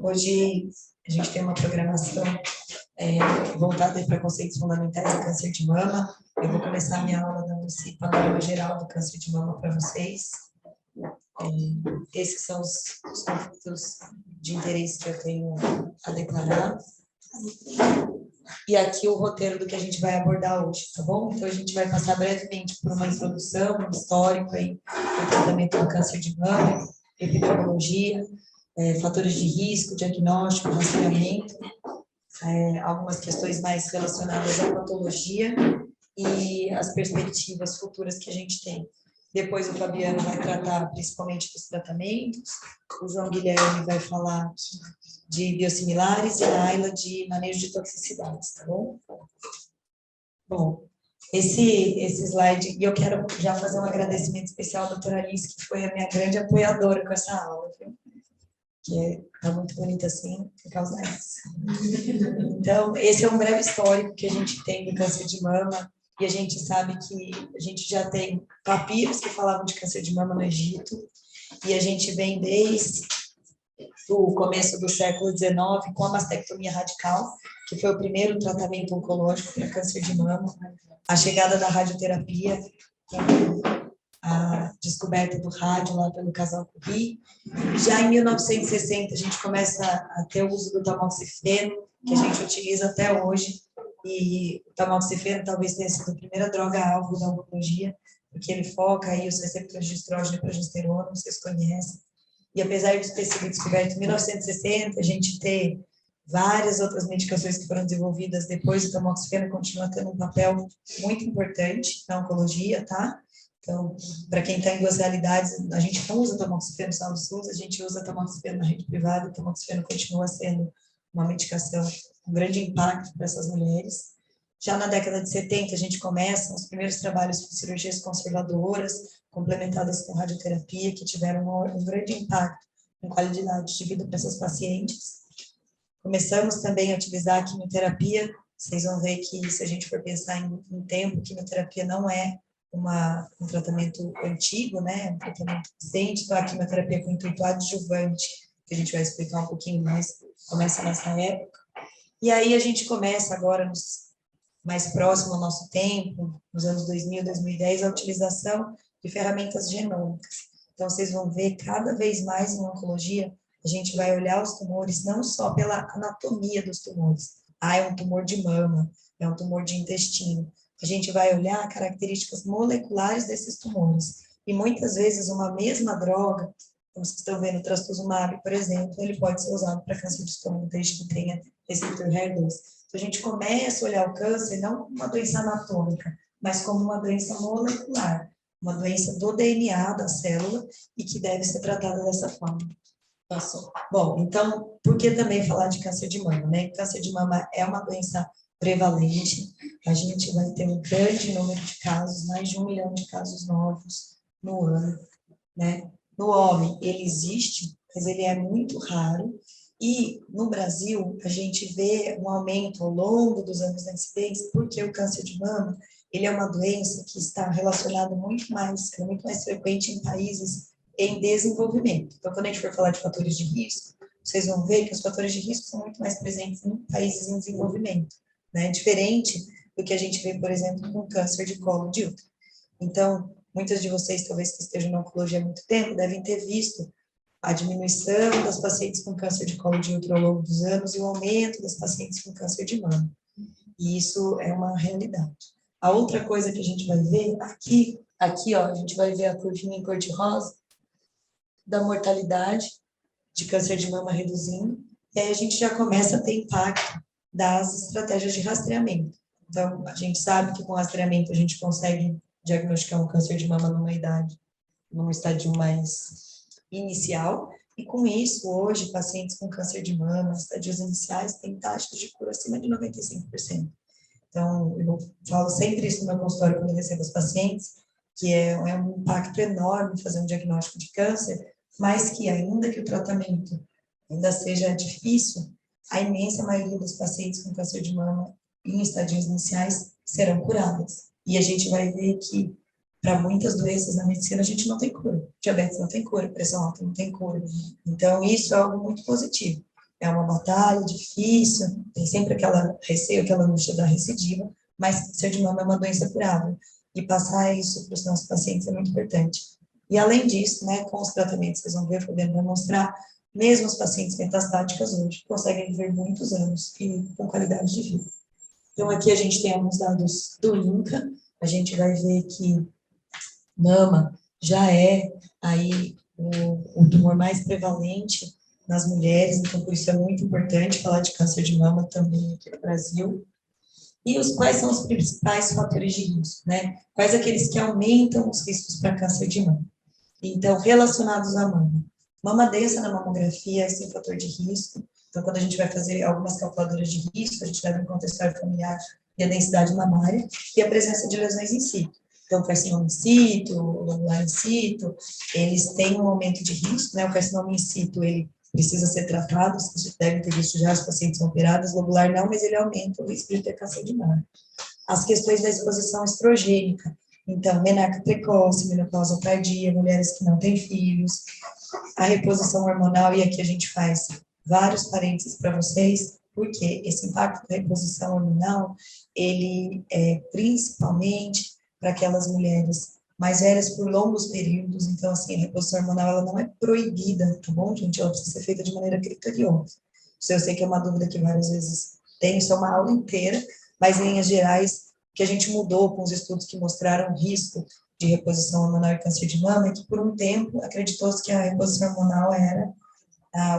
Hoje a gente tem uma programação voltada para conceitos fundamentais do câncer de mama. Eu vou começar a minha aula dando esse panorama geral do câncer de mama para vocês. Esses são os conflitos de interesse que eu tenho a declarar. E aqui o roteiro do que a gente vai abordar hoje, tá bom? Então, a gente vai passar brevemente por uma introdução, um histórico aí do tratamento do câncer de mama, epidemiologia, fatores de risco, diagnóstico, rastreamento, algumas questões mais relacionadas à patologia e as perspectivas futuras que a gente tem. Depois o Fabiano vai tratar principalmente dos tratamentos, o João Guilherme vai falar de biosimilares e a Ayla de manejo de toxicidades, tá bom? Bom, esse slide, e eu quero já fazer um agradecimento especial à doutora Alice, que foi a minha grande apoiadora com essa aula, viu? Que tá muito bonita assim, por causa disso. Então, esse é um breve histórico que a gente tem do câncer de mama, e a gente sabe que a gente já tem papiros que falavam de câncer de mama no Egito, e a gente vem desde o começo do século XIX com a mastectomia radical, que foi o primeiro tratamento oncológico para câncer de mama, a chegada da radioterapia, a descoberta do rádio lá pelo casal Curie. Já em 1960, a gente começa a ter o uso do tamoxifeno, que a gente utiliza até hoje, e o tamoxifeno talvez tenha sido a primeira droga-alvo da oncologia, porque ele foca aí os receptores de estrógeno e progesterona, vocês conhecem. E apesar de ter sido descoberto em 1960, a gente ter várias outras medicações que foram desenvolvidas depois, o tamoxifeno continua tendo um papel muito importante na oncologia, tá? Então, para quem está em duas realidades, a gente não usa tamoxifeno só no SUS, a gente usa tamoxifeno na rede privada, o tamoxifeno continua sendo uma medicação com grande impacto para essas mulheres. Já na década de 70, a gente começa os primeiros trabalhos com cirurgias conservadoras, complementadas com radioterapia, que tiveram um grande impacto em qualidade de vida para essas pacientes. Começamos também a utilizar a quimioterapia. Vocês vão ver que, se a gente for pensar em tempo, quimioterapia não é um tratamento antigo, né? Um tratamento recente. Então, a quimioterapia com intuito adjuvante, que a gente vai explicar um pouquinho mais, começa nessa época. E aí a gente começa agora, mais próximo ao nosso tempo, nos anos 2000, 2010, a utilização de ferramentas genômicas. Então, vocês vão ver cada vez mais em oncologia, a gente vai olhar os tumores não só pela anatomia dos tumores. Ah, é um tumor de mama, é um tumor de intestino. A gente vai olhar características moleculares desses tumores. E muitas vezes uma mesma droga, como vocês estão vendo, o trastuzumab, por exemplo, ele pode ser usado para câncer de estômago, desde que tenha receptor HER2. Então, a gente começa a olhar o câncer não como uma doença anatômica, mas como uma doença molecular, uma doença do DNA da célula e que deve ser tratada dessa forma. Passou. Bom, então, por que também falar de câncer de mama, né? Câncer de mama é uma doença prevalente, a gente vai ter um grande número de casos, mais de 1 milhão de casos novos no ano, né? No homem, ele existe, mas ele é muito raro, e no Brasil, a gente vê um aumento ao longo dos anos da incidência, porque o câncer de mama, ele é uma doença que está relacionada muito mais frequente em países em desenvolvimento. Então, quando a gente for falar de fatores de risco, vocês vão ver que os fatores de risco são muito mais presentes em países em desenvolvimento, né? Diferente do que a gente vê, por exemplo, com câncer de colo de útero. Então, muitas de vocês, talvez que estejam na oncologia há muito tempo, devem ter visto a diminuição das pacientes com câncer de colo de útero ao longo dos anos e o aumento das pacientes com câncer de mama. E isso é uma realidade. A outra coisa que a gente vai ver aqui ó, a gente vai ver a curvinha em cor de rosa da mortalidade de câncer de mama reduzindo, e aí a gente já começa a ter impacto das estratégias de rastreamento. Então, a gente sabe que com rastreamento a gente consegue diagnosticar um câncer de mama num estádio mais inicial, e com isso, hoje, pacientes com câncer de mama, estádios iniciais, têm taxas de cura acima de 95%. Então, eu falo sempre isso no meu consultório quando eu recebo os pacientes, que é um impacto enorme fazer um diagnóstico de câncer, mas que ainda que o tratamento ainda seja difícil, a imensa maioria dos pacientes com câncer de mama em estadios iniciais serão curadas. E a gente vai ver que para muitas doenças na medicina a gente não tem cura. Diabetes não tem cura, pressão alta não tem cura. Então, isso é algo muito positivo. é uma batalha difícil, tem sempre aquela receio, aquela angústia da recidiva, mas câncer de mama é uma doença curável, e passar isso para os nossos pacientes é muito importante. E além disso, né, com os tratamentos, vocês vão ver, podendo demonstrar, mesmo os pacientes metastáticas hoje conseguem viver muitos anos e com qualidade de vida. Então, aqui a gente tem alguns dados do INCA, a gente vai ver que mama já é aí o tumor mais prevalente nas mulheres, então por isso é muito importante falar de câncer de mama também aqui no Brasil. E quais são os principais fatores de risco, né? Quais aqueles que aumentam os riscos para câncer de mama? Então, relacionados à mama. Mama densa na mamografia é um fator de risco. Então, quando a gente vai fazer algumas calculadoras de risco, a gente leva em conta a história familiar e a densidade mamária e a presença de lesões in situ. Então, carcinoma in situ, lobular in situ, eles têm um aumento de risco, né? O carcinoma in situ, ele precisa ser tratado, vocês devem ter visto já, os pacientes são operados, lobular não, mas ele aumenta o risco de ter câncer de mama. As questões da exposição estrogênica, então, menarca precoce, menopausa tardia, mulheres que não têm filhos, a reposição hormonal, e aqui a gente faz vários parênteses para vocês, porque esse impacto da reposição hormonal, ele é principalmente para aquelas mulheres mais velhas por longos períodos, então, assim, a reposição hormonal, ela não é proibida, tá bom, gente? Ela precisa ser feita de maneira criteriosa. Isso eu sei que é uma dúvida que várias vezes tem, isso é uma aula inteira, mas em linhas gerais, que a gente mudou com os estudos que mostraram o risco de reposição hormonal e câncer de mama, é que por um tempo acreditou-se que a reposição hormonal era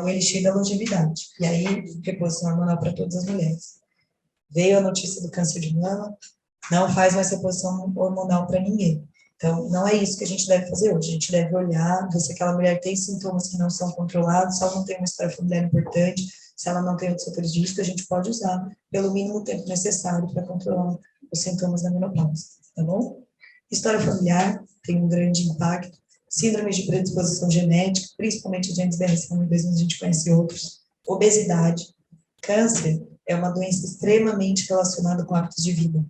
o elixir da longevidade, e aí reposição hormonal para todas as mulheres. Veio a notícia do câncer de mama, não faz mais reposição hormonal para ninguém. Então, não é isso que a gente deve fazer hoje. A gente deve olhar, ver se aquela mulher tem sintomas que não são controlados, se ela não tem uma história familiar importante, se ela não tem outros fatores de risco, a gente pode usar pelo mínimo tempo necessário para controlar os sintomas da menopausa, tá bom? História familiar tem um grande impacto. Síndrome de predisposição genética, principalmente de BRCA1 e 2, a gente conhece outros. Obesidade, câncer é uma doença extremamente relacionada com hábitos de vida.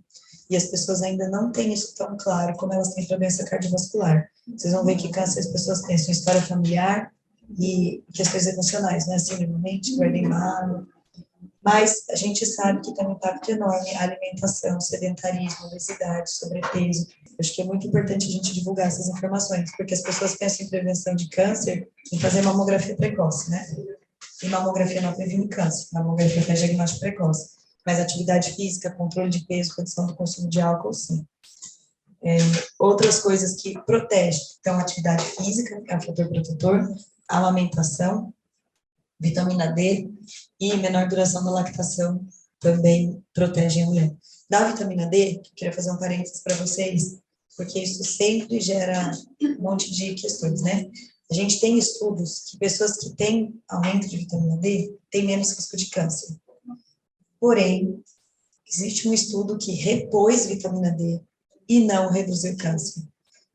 E as pessoas ainda não têm isso tão claro como elas têm para a doença cardiovascular. Vocês vão ver que câncer as pessoas têm sua história familiar e questões emocionais, né? Síndrome de mente, guarda. Mas a gente sabe que tem um impacto enorme a alimentação, sedentarismo, obesidade, sobrepeso. Acho que é muito importante a gente divulgar essas informações, porque as pessoas pensam em prevenção de câncer em fazer mamografia precoce, né? E mamografia não previne câncer, mamografia faz diagnóstico precoce. Mas atividade física, controle de peso, redução do consumo de álcool, sim. Outras coisas que protegem, então, atividade física, que é um fator protetor, amamentação, vitamina D e menor duração da lactação também protegem a mulher. Da vitamina D, queria fazer um parênteses para vocês, porque isso sempre gera um monte de questões, né? A gente tem estudos que pessoas que têm aumento de vitamina D têm menos risco de câncer. Porém, existe um estudo que repôs vitamina D e não reduziu câncer.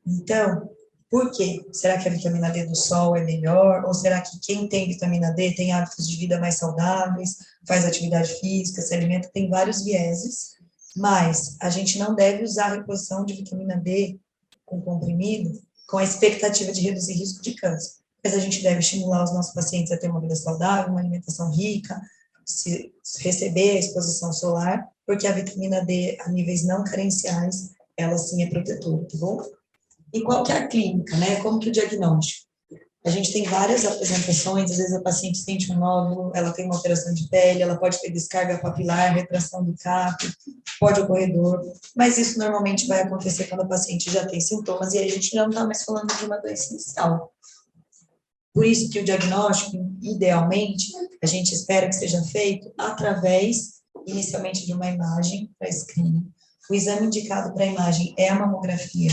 Então, por quê? Será que a vitamina D do sol é melhor? Ou será que quem tem vitamina D tem hábitos de vida mais saudáveis, faz atividade física, se alimenta? Tem vários vieses, mas a gente não deve usar a reposição de vitamina D com comprimido com a expectativa de reduzir risco de câncer. Mas a gente deve estimular os nossos pacientes a ter uma vida saudável, uma alimentação rica, se receber a exposição solar, porque a vitamina D, a níveis não carenciais, ela sim é protetora, tá bom? E qual que é a clínica, né? Como que é o diagnóstico? A gente tem várias apresentações, às vezes a paciente sente um nódulo, ela tem uma alteração de pele, ela pode ter descarga papilar, retração do capo, pode ocorrer dor, mas isso normalmente vai acontecer quando a paciente já tem sintomas e aí a gente não está mais falando de uma doença inicial. Por isso que o diagnóstico, idealmente, a gente espera que seja feito através, inicialmente, de uma imagem para screening. O exame indicado para a imagem é a mamografia.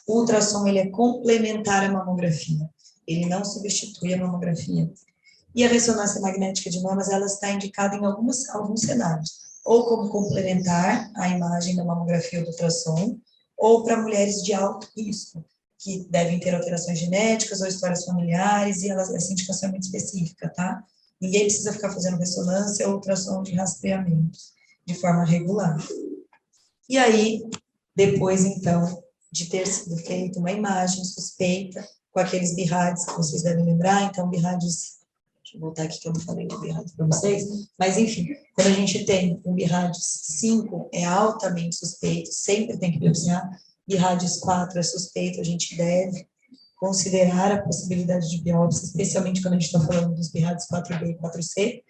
O ultrassom, ele é complementar à mamografia. Ele não substitui a mamografia. E a ressonância magnética de mamas, ela está indicada em alguns cenários. Ou como complementar à imagem da mamografia ou do ultrassom, ou para mulheres de alto risco, que devem ter alterações genéticas ou histórias familiares, e essa indicação é muito específica, tá? Ninguém precisa ficar fazendo ressonância ou ultrassom de rastreamento de forma regular. E aí, depois, então, de ter sido feita uma imagem suspeita, com aqueles BIRADs que vocês devem lembrar, então, BIRADs Deixa eu voltar aqui que eu não falei de BIRAD para vocês. Mas, enfim, quando a gente tem um BIRAD 5, é altamente suspeito, sempre tem que biopsiar. BIRAD 4 é suspeito, a gente deve considerar a possibilidade de biópsia, especialmente quando a gente está falando dos BIRADs 4B e 4C.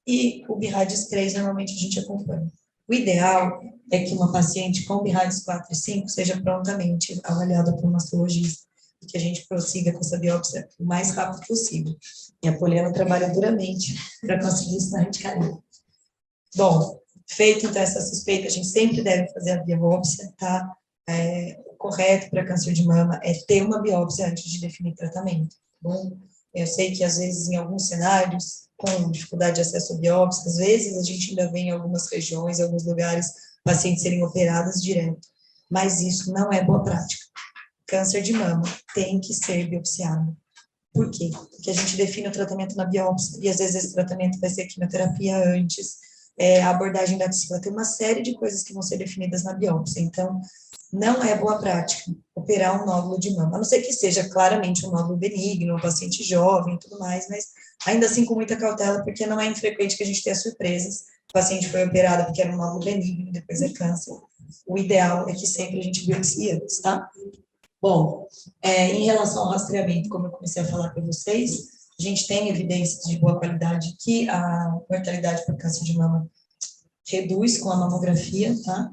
E o BIRADs 3, normalmente, a gente acompanha. O ideal é que uma paciente com BIRADs 4 e 5 seja prontamente avaliada por um mastologista, e que a gente prossiga com essa biópsia o mais rápido possível. E a Poliana trabalha duramente para conseguir isso na radicalidade. Bom, feito então essa suspeita, a gente sempre deve fazer a biópsia, tá? O correto para câncer de mama é ter uma biópsia antes de definir tratamento, tá bom? Eu sei que às vezes em alguns cenários, com dificuldade de acesso à biópsia, às vezes a gente ainda vê em algumas regiões, em alguns lugares, pacientes serem operados direto, mas isso não é boa prática. Câncer de mama tem que ser biopsiado. Por quê? Porque a gente define o tratamento na biópsia, e às vezes esse tratamento vai ser quimioterapia antes, a abordagem da axila, tem uma série de coisas que vão ser definidas na biópsia, então não é boa prática operar um nódulo de mama, a não ser que seja claramente um nódulo benigno, um paciente jovem e tudo mais, mas ainda assim com muita cautela, porque não é infrequente que a gente tenha surpresas, o paciente foi operado porque era um nódulo benigno, depois é câncer, o ideal é que sempre a gente biopsie antes, tá? Bom, em relação ao rastreamento, como eu comecei a falar para vocês, a gente tem evidências de boa qualidade que a mortalidade por câncer de mama reduz com a mamografia, tá?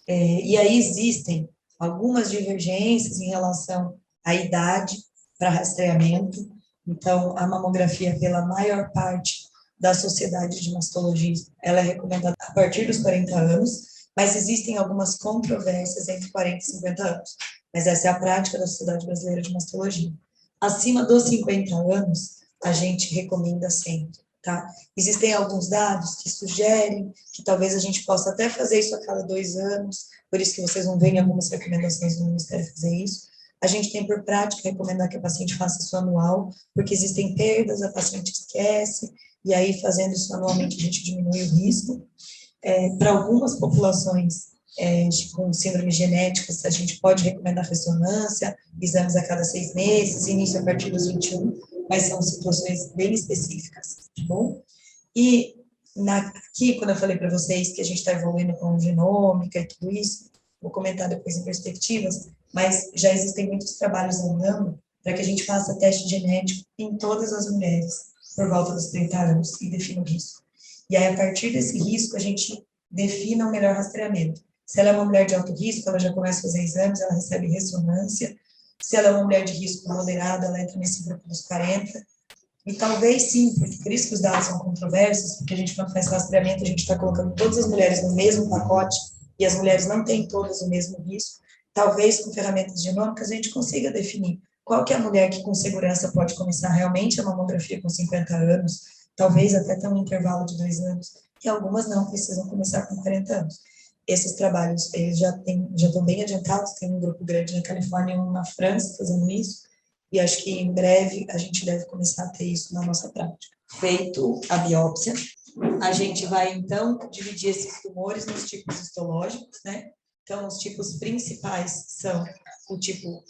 E aí existem algumas divergências em relação à idade para rastreamento. Então, a mamografia, pela maior parte da sociedade de mastologia, ela é recomendada a partir dos 40 anos, mas existem algumas controvérsias entre 40 e 50 anos. Mas essa é a prática da Sociedade Brasileira de Mastologia. Acima dos 50 anos, a gente recomenda sempre, tá? Existem alguns dados que sugerem que talvez a gente possa até fazer isso a cada 2 anos, por isso que vocês vão ver em algumas recomendações do Ministério fazer isso. A gente tem por prática recomendar que a paciente faça isso anual, porque existem perdas, a paciente esquece, e aí fazendo isso anualmente a gente diminui o risco. Para algumas populações com síndrome genética, a gente pode recomendar ressonância, exames a cada 6 meses, início a partir dos 21, mas são situações bem específicas, tá bom? E aqui, quando eu falei para vocês que a gente está evoluindo com genômica e tudo isso, vou comentar depois em perspectivas, mas já existem muitos trabalhos andando para que a gente faça teste genético em todas as mulheres por volta dos 30 anos e defina o risco. E aí, a partir desse risco, a gente defina o melhor rastreamento. Se ela é uma mulher de alto risco, ela já começa a fazer exames, ela recebe ressonância. Se ela é uma mulher de risco moderado, ela entra nesse grupo dos 40. E talvez sim, porque por isso que os dados são controversos, porque a gente, quando faz rastreamento, a gente está colocando todas as mulheres no mesmo pacote, e as mulheres não têm todas o mesmo risco. Talvez com ferramentas genômicas a gente consiga definir qual que é a mulher que com segurança pode começar realmente a mamografia com 50 anos, talvez até ter um intervalo de 2 anos, e algumas não precisam começar com 40 anos. Esses trabalhos, eles já estão bem adiantados, tem um grupo grande na Califórnia e um na França fazendo isso, e acho que em breve a gente deve começar a ter isso na nossa prática. Feito a biópsia, a gente vai então dividir esses tumores nos tipos histológicos, né? Então, os tipos principais são o tipo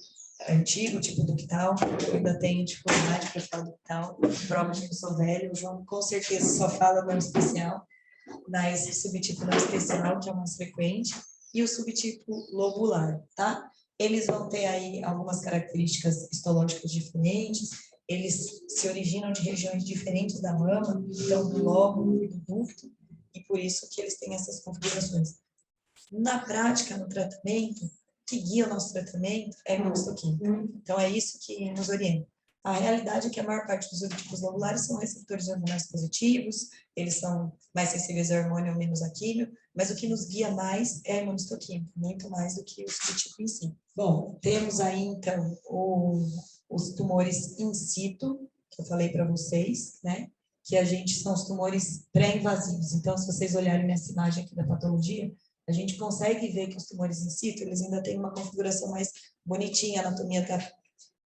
antigo, tipo ductal, eu ainda tenho dificuldade para falar ductal, prova de que eu sou velho, o João com certeza só fala nome especial, mas esse subtipo não especial, que é o mais frequente, e o subtipo lobular, tá? Eles vão ter aí algumas características histológicas diferentes, eles se originam de regiões diferentes da mama, então do lóbulo e do ducto, e por isso que eles têm essas configurações. Na prática, no tratamento, o que guia o nosso tratamento é a imunohistoquímica. Então, é isso que nos orienta. A realidade é que a maior parte dos subtipos lobulares são receptores hormonais positivos, eles são mais sensíveis ao hormônio ou menos a químio, mas o que nos guia mais é a imunohistoquímica, muito mais do que o subtipo em si. Bom, temos aí, então, os tumores in situ, que eu falei para vocês, né? Que a gente são os tumores pré-invasivos. Então, se vocês olharem nessa imagem aqui da patologia, a gente consegue ver que os tumores in situ, eles ainda têm uma configuração mais bonitinha, a anatomia está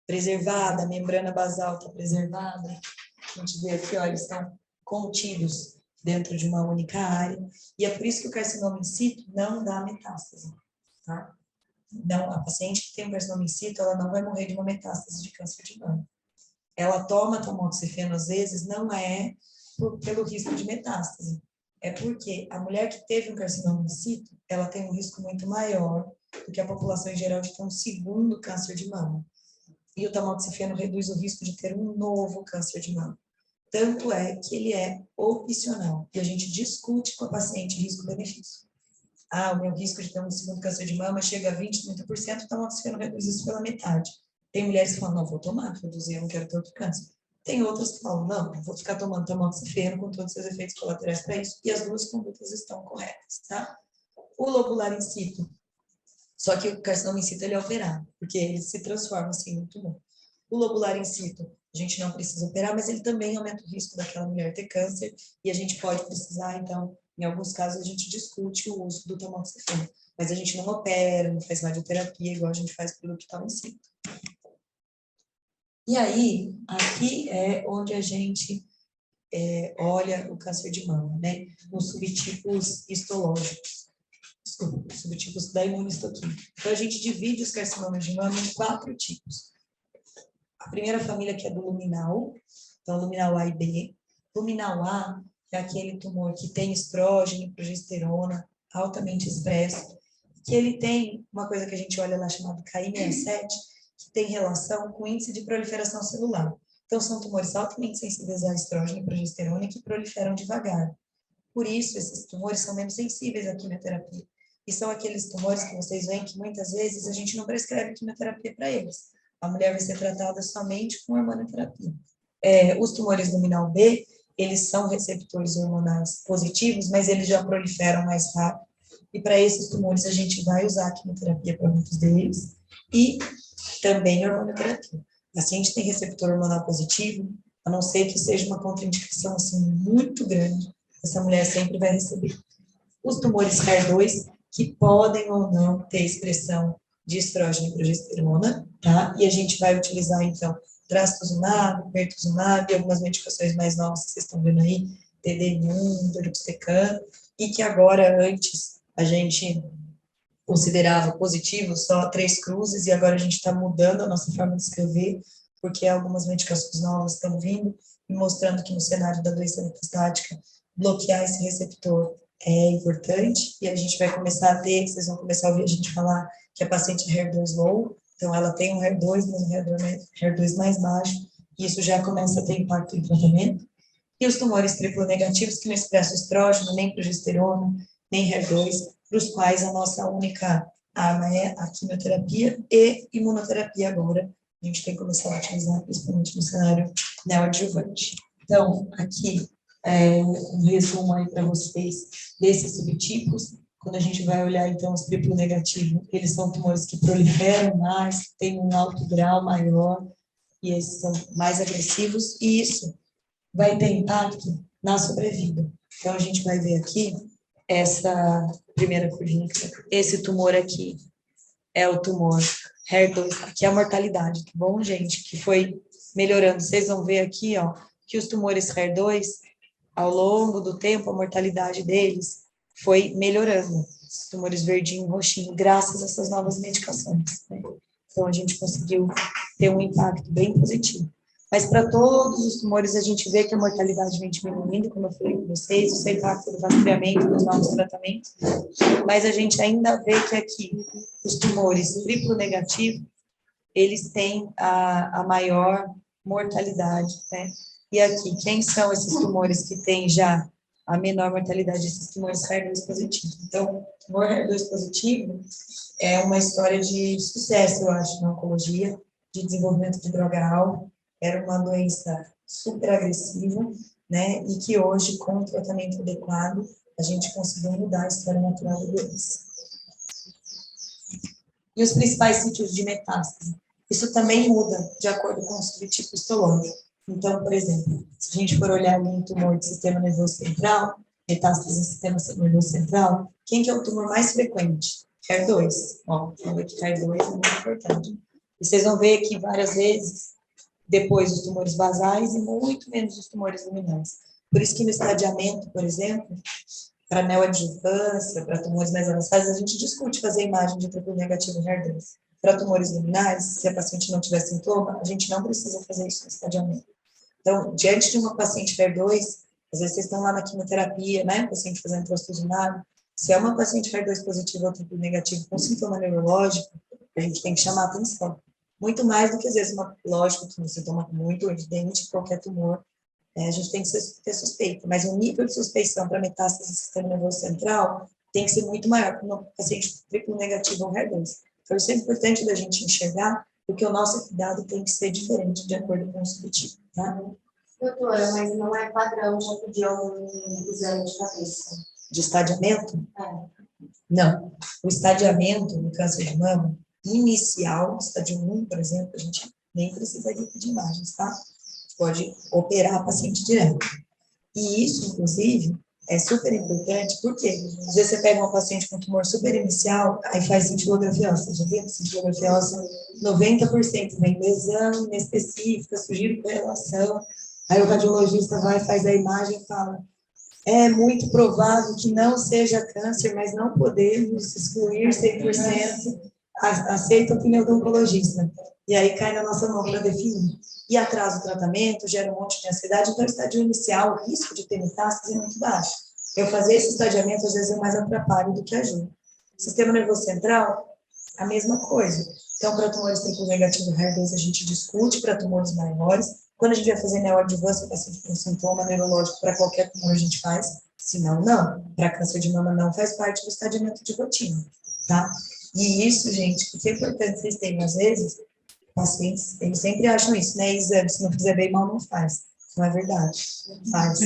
preservada, a membrana basal está preservada. A gente vê aqui, ó, eles estão contidos dentro de uma única área. E é por isso que o carcinoma in situ não dá metástase, tá? Não, a paciente que tem um carcinoma in situ, ela não vai morrer de uma metástase de câncer de mama. ela toma tamoxifeno, às vezes, não é pelo risco de metástase. É porque a mulher que teve um carcinoma in situ, ela tem um risco muito maior do que a população em geral de ter um segundo câncer de mama. E o tamoxifeno reduz o risco de ter um novo câncer de mama. Tanto é que ele é opcional. E a gente discute com a paciente risco-benefício. Ah, o meu risco de ter um segundo câncer de mama chega a 20%, 30%, o tamoxifeno reduz isso pela metade. Tem mulheres que falam, não, vou tomar, reduzir, eu não quero ter outro câncer. Tem outras que falam, não, eu vou ficar tomando tamoxifeno com todos os seus efeitos colaterais para isso, e as duas condutas estão corretas, tá? O lobular in situ, só que o carcinoma in situ ele é operado, porque ele se transforma assim no tumor. O lobular in situ, a gente não precisa operar, mas ele também aumenta o risco daquela mulher ter câncer, e a gente pode precisar, então, em alguns casos, a gente discute o uso do tamoxifeno, mas a gente não opera, não faz radioterapia, igual a gente faz pelo que está in situ. E aí, aqui é onde a gente olha o câncer de mama, né? Nos subtipos histológicos, desculpa, subtipos da imunistoquímica. Então, a gente divide os carcinomas de mama em 4 tipos. A primeira família que é do luminal, então luminal A e B. Luminal A é aquele tumor que tem estrógeno e progesterona altamente expresso, que ele tem uma coisa que a gente olha lá chamada KI67, que tem relação com o índice de proliferação celular. Então, são tumores altamente sensíveis a estrógeno e progesterona e que proliferam devagar. Por isso, esses tumores são menos sensíveis à quimioterapia. E são aqueles tumores que vocês veem que muitas vezes a gente não prescreve quimioterapia para eles. A mulher vai ser tratada somente com hormonoterapia. Os tumores luminal B, eles são receptores hormonais positivos, mas eles já proliferam mais rápido. E para esses tumores a gente vai usar a quimioterapia para muitos deles e também hormonoterapia. O paciente tem receptor hormonal positivo, a não ser que seja uma contraindicação assim muito grande, essa mulher sempre vai receber. Os tumores HER2, que podem ou não ter expressão de estrógeno e progesterona, tá? E a gente vai utilizar, então, trastuzumab, pertuzumab, algumas medicações mais novas que vocês estão vendo aí, TDM1, deruxtecan, e que agora, antes, a gente considerava positivo só 3 cruzes, e agora a gente está mudando a nossa forma de escrever, porque algumas medicações novas estão vindo e mostrando que no cenário da doença metastática, bloquear esse receptor é importante, e a gente vai começar a ter, vocês vão começar a ouvir a gente falar que a paciente é HER2 low, então ela tem um HER2, mas um HER2 mais baixo, e isso já começa a ter impacto em tratamento. E os tumores triplo negativos que não expressam estrógeno, nem progesterona, nem HER2, para os quais a nossa única arma é a quimioterapia e imunoterapia agora. A gente tem que começar a utilizar, principalmente no cenário neoadjuvante. Então, aqui um resumo aí para vocês desses subtipos. Quando a gente vai olhar, então, os triplo negativos, eles são tumores que proliferam mais, têm um alto grau maior, e esses são mais agressivos, e isso vai ter impacto na sobrevida. Então, a gente vai ver aqui essa primeira curvinha. Esse tumor aqui é o tumor HER2, aqui é a mortalidade, tá bom, gente? Que foi melhorando. Vocês vão ver aqui, ó, que os tumores HER2, ao longo do tempo, a mortalidade deles foi melhorando. Os tumores verdinho e roxinho, graças a essas novas medicações, né? Então, a gente conseguiu ter um impacto bem positivo. Mas para todos os tumores, a gente vê que a mortalidade vem diminuindo, como eu falei com vocês, isso é impacto do rastreamento, dos novos tratamentos, mas a gente ainda vê que aqui, os tumores triplo negativo, eles têm a maior mortalidade, né? E aqui, quem são esses tumores que têm já a menor mortalidade? Esses tumores HER2 positivos. Então, o tumor HER2 positivo é uma história de sucesso, eu acho, na oncologia, de desenvolvimento de droga-alvo. Era uma doença super agressiva, né? E que hoje, com o tratamento adequado, a gente conseguiu mudar a história natural da doença. E os principais sítios de metástase? Isso também muda de acordo com o subtipo histológico. Então, por exemplo, se a gente for olhar ali um tumor de sistema nervoso central, metástase no sistema nervoso central, quem que é o tumor mais frequente? HER2. Ó, vamos ver que HER2 é muito importante. E vocês vão ver aqui várias vezes, depois os tumores basais e muito menos os tumores luminais. Por isso que no estadiamento, por exemplo, para neoadjuvância, para tumores mais avançados, a gente discute fazer imagem de triplo negativo HER2, para tumores luminais, se a paciente não tiver sintoma, a gente não precisa fazer isso no estadiamento. Então, diante de uma paciente HER2, às vezes vocês estão lá na quimioterapia, né, paciente fazendo trastuzumab, se é uma paciente HER2 positiva ou triplo negativo com sintoma neurológico, a gente tem que chamar atenção. Muito mais do que, às vezes, lógico que um sintoma muito evidente, qualquer tumor, a gente tem que ter suspeita, mas o nível de suspeição para metástase do sistema nervoso central tem que ser muito maior para uma paciente triplo negativo ou HER2. Então, isso é importante da gente enxergar, porque o nosso cuidado tem que ser diferente de acordo com o subtipo, tá? Doutora, mas não é padrão já pedir algum exame de cabeça? De estadiamento? É. Não. O estadiamento no câncer de mama, inicial, estádio 1, por exemplo, a gente nem precisaria pedir imagens, tá? Pode operar a paciente direto. E isso, inclusive, é super importante, porque às vezes você pega uma paciente com tumor super inicial, aí faz cintilografia óssea, já viu? Cintilografia óssea, 90% vem lesão inespecífica, sugiro correlação, aí o radiologista vai, faz a imagem e fala, é muito provável que não seja câncer, mas não podemos excluir 100%, aceita a opinião do oncologista. E aí cai na nossa mão para definir. E atrasa o tratamento, gera um monte de ansiedade, então o estádio inicial, o risco de ter metástase é muito baixo. Eu fazer esse estadiamento, às vezes, é mais atrapalho do que ajuda. Sistema nervoso central, a mesma coisa. Então, para tumores triplo negativo HER2, a gente discute para tumores maiores. Quando a gente vai fazer neoadjuvância, o paciente com sintoma neurológico, para qualquer tumor a gente faz, senão não. Para câncer de mama não faz parte do estadiamento de rotina, tá? E isso, gente, o que é importante vocês terem, às vezes, pacientes, eles sempre acham isso, né? Exame, se não fizer bem mal, não faz. Não é verdade. Faz.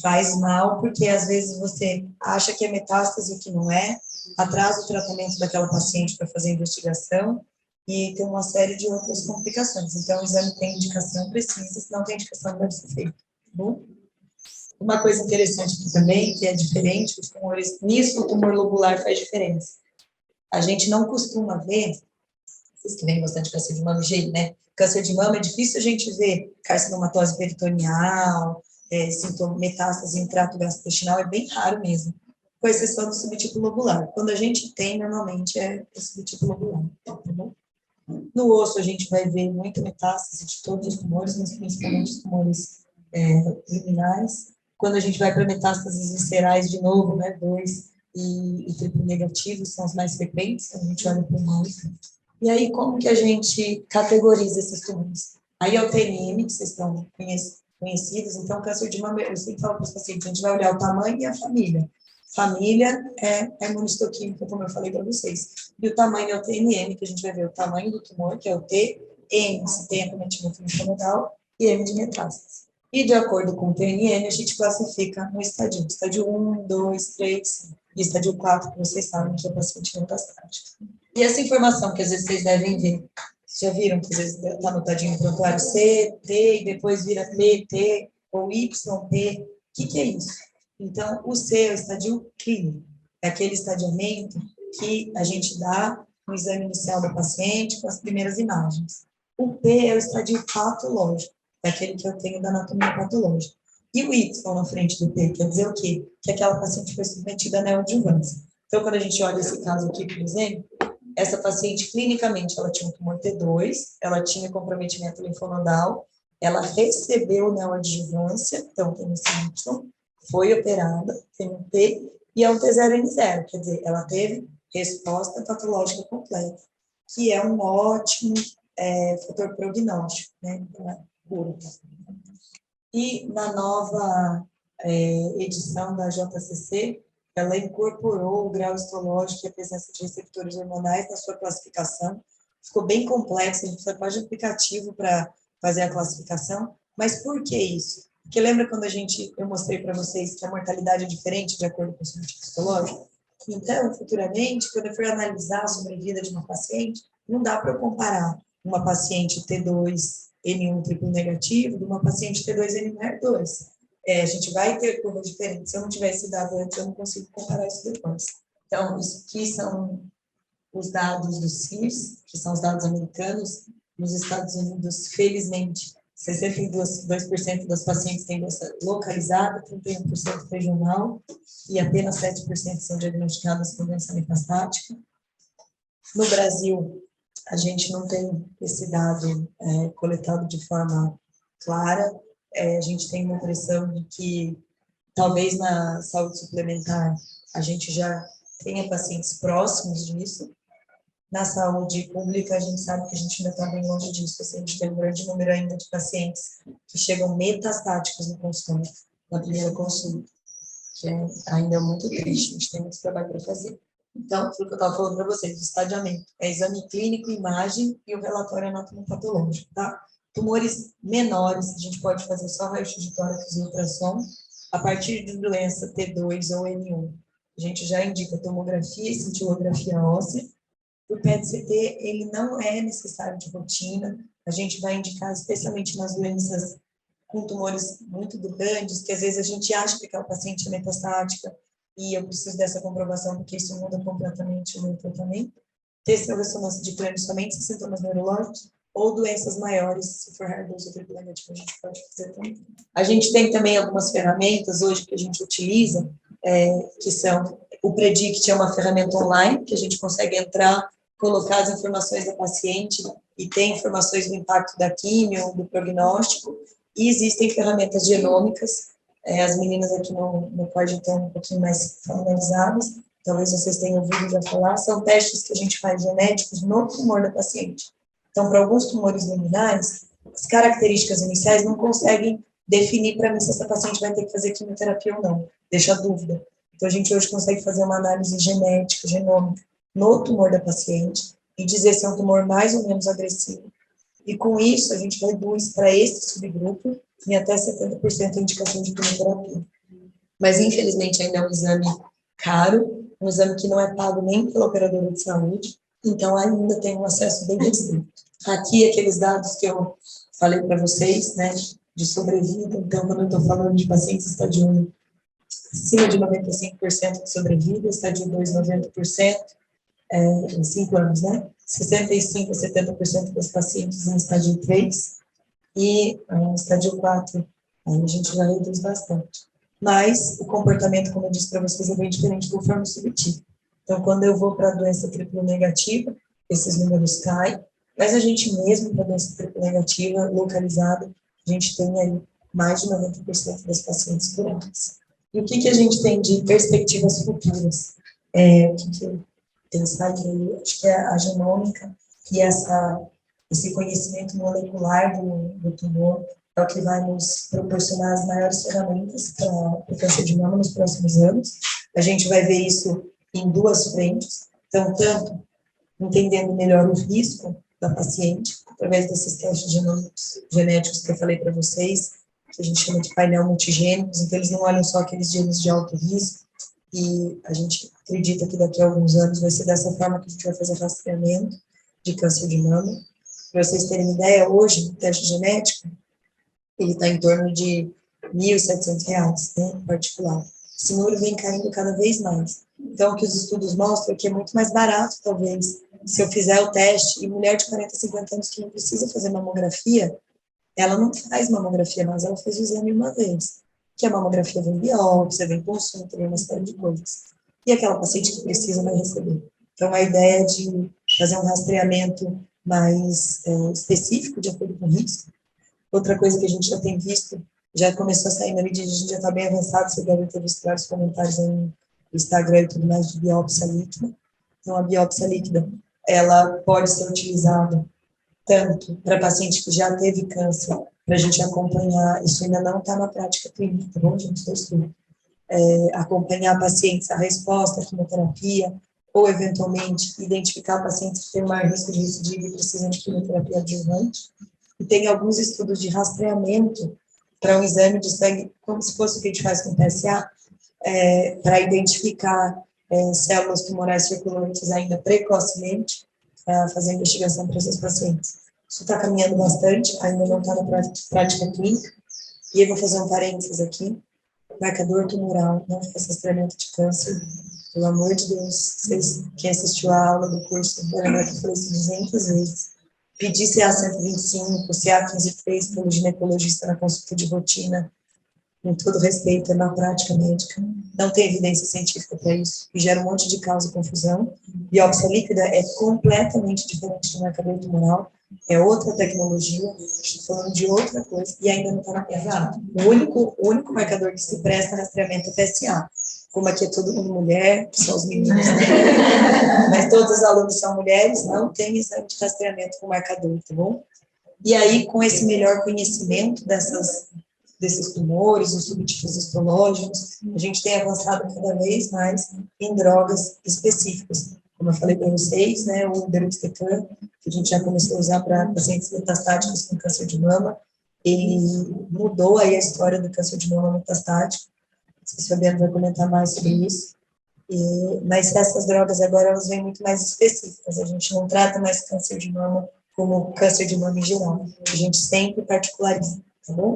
Faz mal, porque às vezes você acha que é metástase, o que não é, atrasa o tratamento daquela paciente para fazer a investigação, e tem uma série de outras complicações. Então, o exame tem indicação precisa, se não tem indicação, deve ser feito. Tá bom? Uma coisa interessante aqui também, que é diferente, os tumores, nisso o tumor lobular faz diferença. A gente não costuma ver, vocês que veem bastante câncer de mama, né? Câncer de mama é difícil a gente ver carcinomatose peritoneal, metástase em trato gastrointestinal, é bem raro mesmo, com exceção do subtipo lobular. Quando a gente tem, normalmente é o subtipo lobular, tá bom? No osso, a gente vai ver muita metástase de todos os tumores, mas principalmente os tumores luminais. Quando a gente vai para metástases viscerais, de novo, né, 2 e triplo negativos são os mais frequentes, a gente olha para o mais. E aí, como que a gente categoriza esses tumores? Aí é o TNM, que vocês estão conhecidos, então câncer de mama, eu sempre falo para os pacientes, a gente vai olhar o tamanho e a família. Família é imunistoquímica, como eu falei para vocês. E o tamanho é o TNM, que a gente vai ver o tamanho do tumor, que é o T, M, se tem acometimento linfonodal, e M de metástase. E de acordo com o TNM, a gente classifica no estadio. Estádio 1, 2, 3, e estádio 4, que vocês sabem que é paciente metastático. E essa informação que às vezes vocês devem ver, já viram que às vezes está anotadinho no prontuário C, T, e depois vira P, T, ou Y, P, o que é isso? Então, o C é o estadio clínico, é aquele estadiamento que a gente dá no exame inicial do paciente com as primeiras imagens. O P é o estadio patológico, é aquele que eu tenho da anatomia patológica. E o Y na frente do P quer dizer o quê? Que aquela paciente foi submetida a neoadjuvância. Então, quando a gente olha esse caso aqui, por exemplo, essa paciente, clinicamente, ela tinha um tumor T2, ela tinha comprometimento linfonodal, ela recebeu neoadjuvância, então tem esse Y, foi operada, tem um T, e é um T0N0, quer dizer, ela teve resposta patológica completa, que é um ótimo fator prognóstico, né, para cura. E na nova edição da JCC, ela incorporou o grau histológico e a presença de receptores hormonais na sua classificação. Ficou bem complexo, a gente precisa quase de aplicativo para fazer a classificação. Mas por que isso? Porque lembra quando eu mostrei para vocês que a mortalidade é diferente de acordo com o subtipo histológico? Então, futuramente, quando eu for analisar a sobrevida de uma paciente, não dá para eu comparar uma paciente T2N1 triplo negativo de uma paciente T2N1R2. A gente vai ter curvas diferentes. Se eu não tiver esse dado antes, eu não consigo comparar isso depois. Então, isso aqui são os dados do CIRS, que são os dados americanos. Nos Estados Unidos, felizmente, 62% das pacientes têm doença localizada, 31% regional, e apenas 7% são diagnosticadas com doença metastática. No Brasil, a gente não tem esse dado coletado de forma clara. A gente tem uma impressão de que, talvez na saúde suplementar, a gente já tenha pacientes próximos disso. Na saúde pública, a gente sabe que a gente ainda está bem longe disso. Assim, a gente tem um grande número ainda de pacientes que chegam metastáticos no consultório, na primeira consulta, que ainda é muito triste, a gente tem muito trabalho para fazer. Então, aquilo que eu estava falando para vocês, o estadiamento é exame clínico, imagem e o relatório anatomopatológico, tá? Tumores menores, a gente pode fazer só raio-x de tórax e ultrassom. A partir de doença T2 ou N1, a gente já indica tomografia e cintilografia óssea. O PET-CT, ele não é necessário de rotina, a gente vai indicar especialmente nas doenças com tumores muito grandes, que às vezes a gente acha que aquela paciente é metastática, e eu preciso dessa comprovação, porque isso muda completamente o meu tratamento. Ter ressonância de crânio somente sem sintomas neurológicos, ou doenças maiores, se for HER2 ou triplo negativo, a gente pode fazer também. A gente tem também algumas ferramentas hoje que a gente utiliza, que são o Predict, é uma ferramenta online, que a gente consegue entrar, colocar as informações da paciente e ter informações do impacto da quimio, do prognóstico, e existem ferramentas genômicas, as meninas aqui no pódio estão um pouquinho mais familiarizadas, talvez vocês tenham ouvido já falar, são testes que a gente faz genéticos no tumor da paciente. Então, para alguns tumores luminais, as características iniciais não conseguem definir para mim se essa paciente vai ter que fazer quimioterapia ou não, deixa dúvida. Então, a gente hoje consegue fazer uma análise genética, genômica, no tumor da paciente e dizer se é um tumor mais ou menos agressivo. E com isso, a gente reduz para esse subgrupo em até 70% a indicação de quimioterapia. Mas, infelizmente, ainda é um exame caro, um exame que não é pago nem pela operadora de saúde, então ainda tem um acesso bem restrito. Aqui, aqueles dados que eu falei para vocês, né, de sobrevida, então, quando eu estou falando de pacientes estadio 1, acima de 95% de sobrevida, estadio 2, 90%, em 5 anos, né? 65% a 70% dos pacientes em estádio 3 e estádio 4, aí a gente já reduz bastante. Mas o comportamento, como eu disse para vocês, é bem diferente conforme o subtipo. Então, quando eu vou para a doença triplo negativa, esses números caem, mas a gente mesmo, para a doença triplo negativa localizada, a gente tem aí mais de 90% das pacientes curadas. E o que a gente tem de perspectivas futuras? O que tem slide aí, acho que é a genômica, e esse conhecimento molecular do tumor é o que vai nos proporcionar as maiores ferramentas para o câncer de mama nos próximos anos. A gente vai ver isso em duas frentes, então, tanto entendendo melhor o risco da paciente, através desses testes genéticos que eu falei para vocês, que a gente chama de painel multigênicos, então eles não olham só aqueles genes de alto risco, e a gente acredita que daqui a alguns anos vai ser dessa forma que a gente vai fazer rastreamento de câncer de mama. Para vocês terem ideia, hoje, o teste genético, ele está em torno de R$ 1.700, né, em particular. Esse número vem caindo cada vez mais. Então, o que os estudos mostram é que é muito mais barato, talvez, se eu fizer o teste, e mulher de 40, 50 anos que não precisa fazer mamografia, ela não faz mamografia, mas ela fez o exame uma vez. Que a mamografia vem biópsia, vem consulta, vem uma série de coisas. E aquela paciente que precisa vai receber. Então, a ideia de fazer um rastreamento mais específico, de acordo com o risco. Outra coisa que a gente já tem visto, já começou a sair na mídia, a gente já está bem avançado, vocês devem ter visto vários comentários aí no Instagram e tudo mais, de biópsia líquida. Então, a biópsia líquida, ela pode ser utilizada tanto para paciente que já teve câncer, para a gente acompanhar, isso ainda não está na prática clínica, tá bom, gente? Isso é estudo. Acompanhar pacientes, a resposta à quimioterapia, ou, eventualmente, identificar pacientes que têm maior risco de recidiva e precisam de quimioterapia adjuvante. E tem alguns estudos de rastreamento para um exame de sangue, como se fosse o que a gente faz com PSA, para identificar células tumorais circulantes ainda precocemente, para fazer investigação para esses pacientes. Isso está caminhando bastante, ainda não está na prática clínica. E eu vou fazer um parênteses aqui. Marcador tumoral, não faça rastreamento de câncer. Pelo amor de Deus, vocês, quem assistiu a aula do curso, vai lembrar que eu falei isso 200 vezes. Pedir CA 125, CA 15,3 pelo ginecologista na consulta de rotina, com todo respeito, é na prática médica, não tem evidência científica para isso, e gera um monte de causa e confusão. Biópsia líquida é completamente diferente do marcador tumoral, é outra tecnologia, estou falando de outra coisa, e ainda não está na prática. O único marcador que se presta a rastreamento é PSA. Como aqui é todo mundo mulher, são os meninos, mas todos os alunos são mulheres, não tem exame de rastreamento com marcador, tá bom? E aí, com esse melhor conhecimento desses tumores, os subtipos histológicos, a gente tem avançado cada vez mais em drogas específicas. Como eu falei para vocês, né, o deruxtecan, que a gente já começou a usar para pacientes metastáticos com câncer de mama, ele mudou aí a história do câncer de mama metastático. Se o Fabiano vai comentar mais sobre isso. Mas essas drogas agora, elas vêm muito mais específicas. A gente não trata mais câncer de mama como câncer de mama em geral. A gente sempre particulariza, tá bom?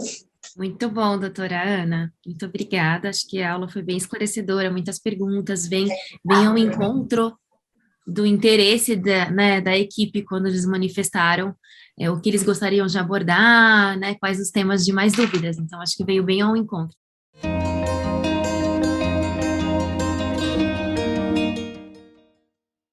Muito bom, doutora Ana. Muito obrigada. Acho que a aula foi bem esclarecedora, muitas perguntas, vem ao encontro do interesse da equipe quando eles manifestaram o que eles gostariam de abordar, né, quais os temas de mais dúvidas. Então, acho que veio bem ao encontro.